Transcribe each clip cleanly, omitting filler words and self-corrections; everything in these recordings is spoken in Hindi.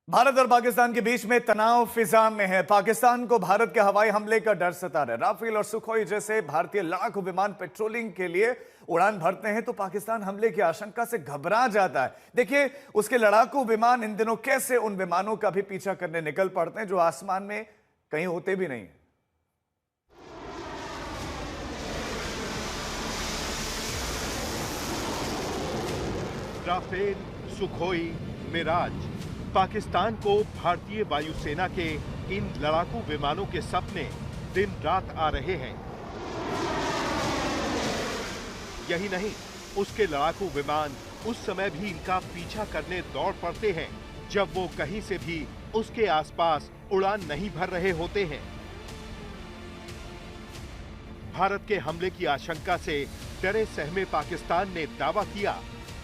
भारत और पाकिस्तान के बीच में तनाव फिजा में है। पाकिस्तान को भारत के हवाई हमले का डर सता रहा है। राफेल और सुखोई जैसे भारतीय लड़ाकू विमान पेट्रोलिंग के लिए उड़ान भरते हैं तो पाकिस्तान हमले की आशंका से घबरा जाता है। देखिए उसके लड़ाकू विमान इन दिनों कैसे उन विमानों का भी पीछा करने निकल पड़ते हैं जो आसमान में कहीं होते भी नहीं है। राफेल, सुखोई, मिराज, पाकिस्तान को भारतीय वायुसेना के इन लड़ाकू विमानों के सपने दिन रात आ रहे हैं। यही नहीं, उसके लड़ाकू विमान उस समय भी इनका पीछा करने दौड़ पड़ते हैं जब वो कहीं से भी उसके आसपास उड़ान नहीं भर रहे होते हैं। भारत के हमले की आशंका से डरे सहमे पाकिस्तान ने दावा किया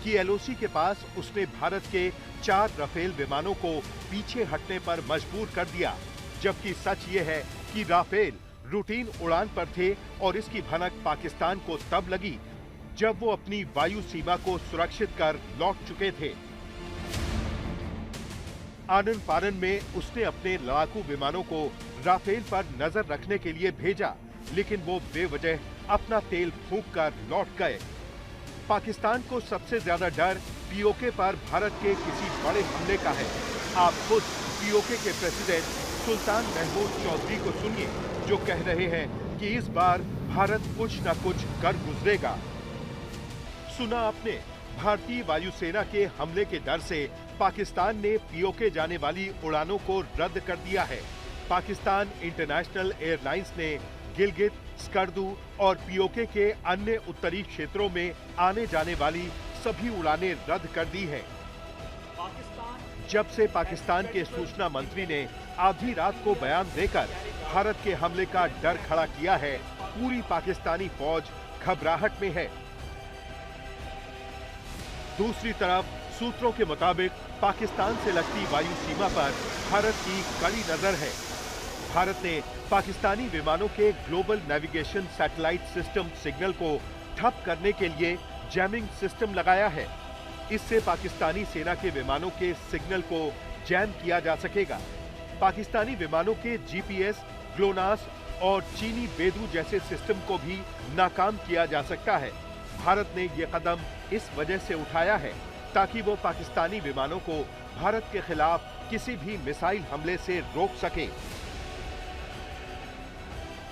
कि एलओसी के पास उसने भारत के 4 राफेल विमानों को पीछे हटने पर मजबूर कर दिया, जबकि सच ये है कि राफेल रूटीन उड़ान पर थे और इसकी भनक पाकिस्तान को तब लगी जब वो अपनी वायु सीमा को सुरक्षित कर लौट चुके थे। आनन फानन में उसने अपने लड़ाकू विमानों को राफेल पर नजर रखने के लिए भेजा, लेकिन वो बेवजह अपना तेल फूंक कर लौट गए। पाकिस्तान को सबसे ज्यादा डर पीओके पर भारत के किसी बड़े हमले का है। आप खुद पीओके के प्रेसिडेंट सुल्तान महमूद चौधरी को सुनिए, जो कह रहे हैं कि इस बार भारत कुछ न कुछ कर गुजरेगा। सुना आपने, भारतीय वायुसेना के हमले के डर से पाकिस्तान ने पीओके जाने वाली उड़ानों को रद्द कर दिया है। पाकिस्तान इंटरनेशनल एयरलाइंस ने गिलगित, स्कर्दू और पीओके के अन्य उत्तरी क्षेत्रों में आने जाने वाली सभी उड़ानें रद्द कर दी हैं। जब से पाकिस्तान के सूचना मंत्री ने आधी रात को बयान देकर भारत के हमले का डर खड़ा किया है, पूरी पाकिस्तानी फौज घबराहट में है। दूसरी तरफ सूत्रों के मुताबिक पाकिस्तान से लगती वायु सीमा पर भारत की कड़ी नजर है। भारत ने पाकिस्तानी विमानों के global navigation satellite system signal को ठप करने के लिए जैमिंग सिस्टम लगाया है। इससे पाकिस्तानी सेना के विमानों के सिग्नल को जैम किया जा सकेगा। पाकिस्तानी विमानों के जीपीएस, ग्लोनास और चीनी बेदू जैसे सिस्टम को भी नाकाम किया जा सकता है। भारत ने ये कदम इस वजह से उठाया है ताकि वो पाकिस्तानी विमानों को भारत के खिलाफ किसी भी मिसाइल हमले से रोक सके।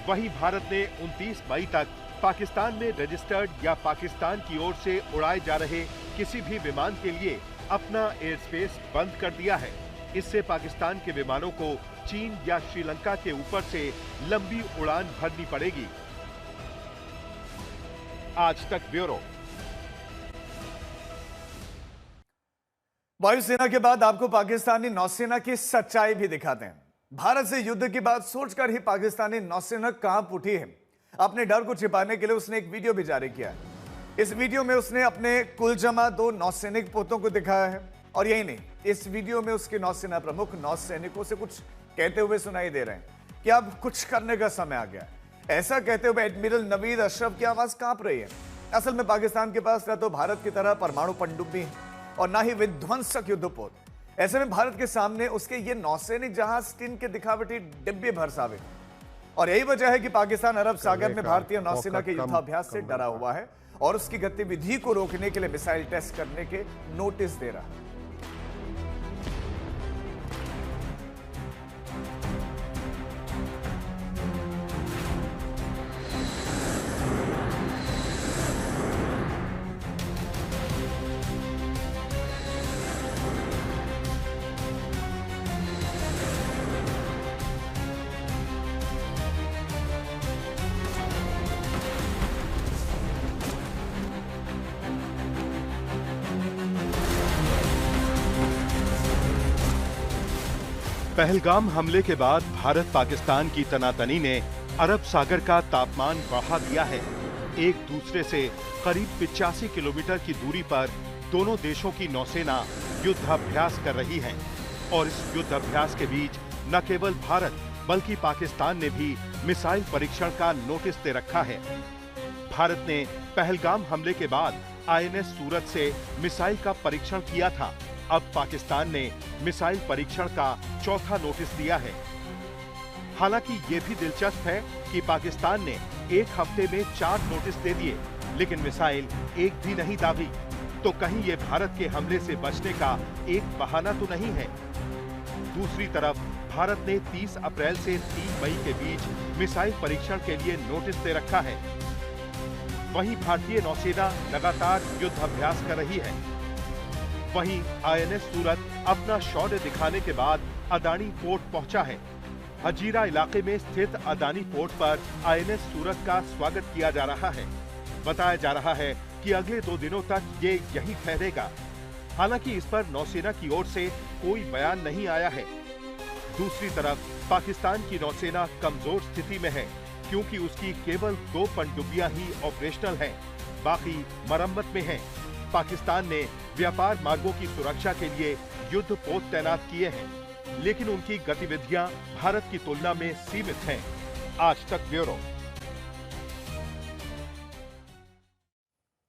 वहीं भारत ने 29 मई तक पाकिस्तान में रजिस्टर्ड या पाकिस्तान की ओर से उड़ाए जा रहे किसी भी विमान के लिए अपना एयर स्पेस बंद कर दिया है। इससे पाकिस्तान के विमानों को चीन या श्रीलंका के ऊपर से लंबी उड़ान भरनी पड़ेगी। आज तक ब्यूरो। वायुसेना के बाद आपको पाकिस्तानी नौसेना की सच्चाई भी दिखाते हैं। भारत से युद्ध की बात सोचकर ही पाकिस्तानी नौसेना कांप उठी है। अपने डर को छिपाने के लिए उसने एक वीडियो भी जारी किया है। इस वीडियो में उसने अपने कुल जमा 2 नौसैनिक पोतों को दिखाया है और यही नहीं, इस वीडियो में उसके नौसेना प्रमुख नौसैनिकों से कुछ कहते हुए सुनाई दे रहे हैं कि अब कुछ करने का समय आ गया है। ऐसा कहते हुए एडमिरल नवीद अशरफ की आवाज कांप रही है। असल में पाकिस्तान के पास न तो भारत की तरह परमाणु पनडुब्बी है और ना ही विध्वंसक युद्धपोत। ऐसे में भारत के सामने उसके ये नौसैनिक जहाज टिन के दिखावटी डिब्बे भर साबित। और यही वजह है कि पाकिस्तान अरब सागर में भारतीय नौसेना के युद्धाभ्यास से डरा हुआ है और उसकी गतिविधि को रोकने के लिए मिसाइल टेस्ट करने के नोटिस दे रहा है। पहलगाम हमले के बाद भारत पाकिस्तान की तनातनी ने अरब सागर का तापमान बढ़ा दिया है। एक दूसरे से करीब 85 किलोमीटर की दूरी पर दोनों देशों की नौसेना युद्धाभ्यास कर रही है और इस युद्धाभ्यास के बीच न केवल भारत बल्कि पाकिस्तान ने भी मिसाइल परीक्षण का नोटिस दे रखा है। भारत ने पहलगाम हमले के बाद आईएनएस सूरत से मिसाइल का परीक्षण किया था। अब पाकिस्तान ने मिसाइल परीक्षण का चौथा नोटिस दिया है। हालांकि ये भी दिलचस्प है कि पाकिस्तान ने एक हफ्ते में 4 नोटिस दे दिए, लेकिन मिसाइल एक भी नहीं दागी। तो कहीं ये भारत के हमले से बचने का एक बहाना तो नहीं है? दूसरी तरफ भारत ने 30 अप्रैल से 3 मई के बीच मिसाइल परीक्षण के लिए नोटिस दे रखा है। वहीं भारतीय नौसेना लगातार युद्ध अभ्यास कर रही है। वहीं आईएनएस सूरत अपना शौर्य दिखाने के बाद अदानी पोर्ट पहुंचा है। हजीरा इलाके में स्थित अदानी पोर्ट पर आईएनएस सूरत का स्वागत किया जा रहा है। बताया जा रहा है कि अगले 2 दिनों तक ये यहीं ठहरेगा। हालांकि इस पर नौसेना की ओर से कोई बयान नहीं आया है। दूसरी तरफ पाकिस्तान की नौसेना कमजोर स्थिति में है, क्योंकि उसकी केवल 2 पनडुब्बियां ही ऑपरेशनल हैं, बाकी मरम्मत में हैं। पाकिस्तान ने व्यापार मार्गों की सुरक्षा के लिए युद्ध पोत तैनात किए हैं, लेकिन उनकी गतिविधियां भारत की तुलना में सीमित हैं। आज तक ब्यूरो।